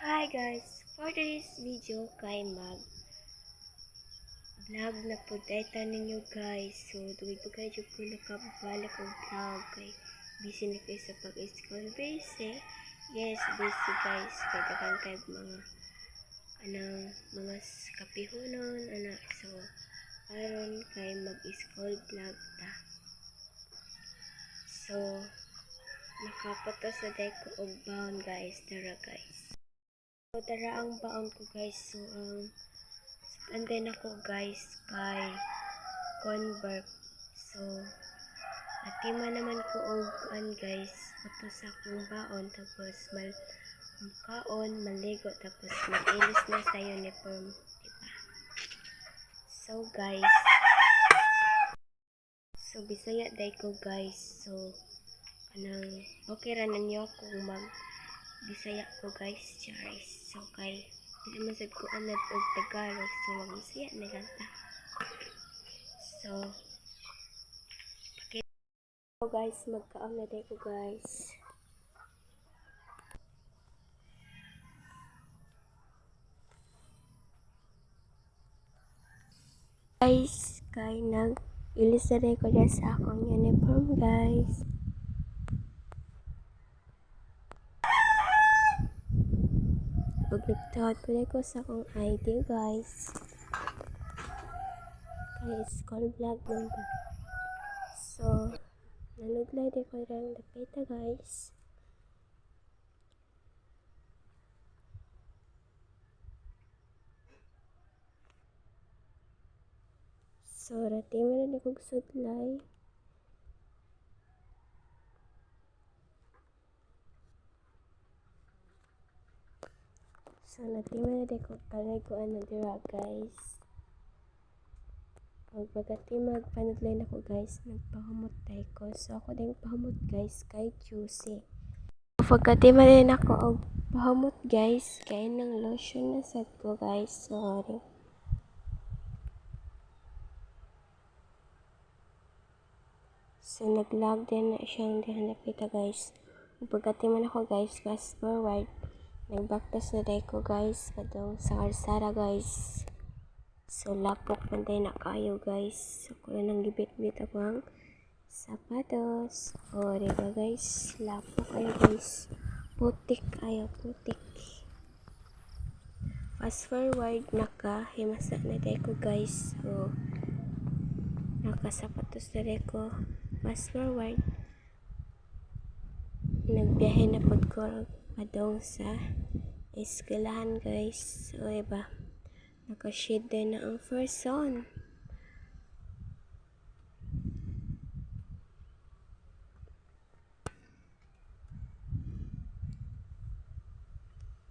Hi guys, for today's video kay mag vlog na po data ninyo guys. So tuwid po kayo po nakabalik og vlog kay busy na kayo sa pag-school busy. Yes, busy guys. Kaya dagang type mga kapihunon so aron kay mag-school vlog ta. So nakapoto sa day ko og baon guys, tara guys. So tara ang baon ko guys. So anday na ko guys kay Convert. So natima naman ko og guys ito sa akong baon, tapos kaon maligo, tapos mag-ilis na sa uniform, diba? So guys, so bisaya day ko guys. So okay ra ninyo kung mag bisaya ko guys, charis. So kay hindi man sad ko anad og Tagalog, so mag-bisaya na lang ta. So guys, magkaon na day ko guys. Guys, kay nag-ilis na day ko dyan sa akong uniform guys. Pag nagtawad po ko sa akong ID guys. Kaya school vlog number. So nanuglay din ko rin dapita guys. So rati mo na kong sudlay. So rati mo na kong kalay ko dira guys. Pag pagkati magpanudlay na ko guys, nagpahamot tayo ko. So ako din pahamot guys kay Juicy. Pagkati din ako og pahamot guys, kay nang lotion na sad ko guys. Sorry. So nag-log din na siyang dihanapita guys. Pagkati man ako guys, fast forward. Nagbaktas na day ko guys, padong sa Arsara guys. So lapok man tayo na kayo guys. So kung nang gibit-bit ako ang sapatos. O diba guys, lapok kayo guys. Putik kayo, putik. Fast forward, nakahimasa na tayo ko guys. So nakasapatos na tayo ko. Fast forward, nagbiyahe na pod ko padong sa eskwelahan guys. So diba, naka-shade din na ang first zone.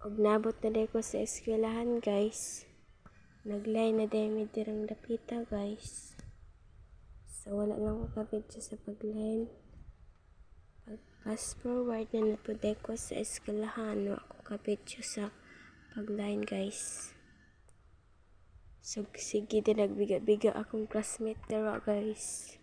Og nabot na din ko sa eskwelahan guys. Nag-line na din mi dirang dapita guys. So wala lang ko kabidyo sa pag-line. Fast forward na napuday ko sa eskwelahan, wala ko kabidyo sa pag-line guys. So sige din nagbiga-biga akong classmate dara guys.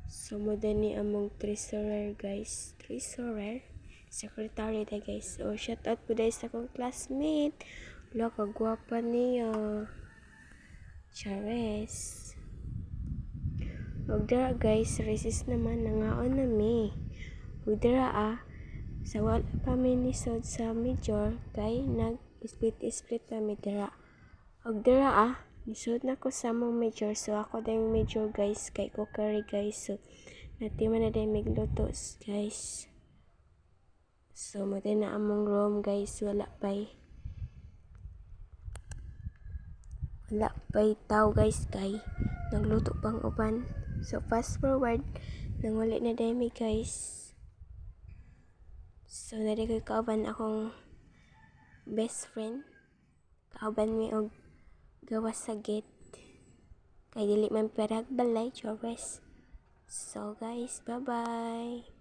So muda ni among treasurer guys. Treasurer? Secretary na guys. So shout out po dahil sa akong classmate. Wala kagwapa niya. Chares. Huwag dara guys, resist naman, nangaon na mi. Huwag dara sa wala pa minisod sa major, kay nag-split pa mi dara. Huwag dara nisod na ko sa mong major, so ako din major guys, kay cookery guys. So natima na din miglutos guys. So mo din na among room guys, wala pa'y tao guys, kay nagluto pang uban. So fast forward, nanguli na demi guys. So nari ko kauban akong best friend. Kauban mi og gawas sa gate. Kay dili man perag balay, chores. So guys, bye bye.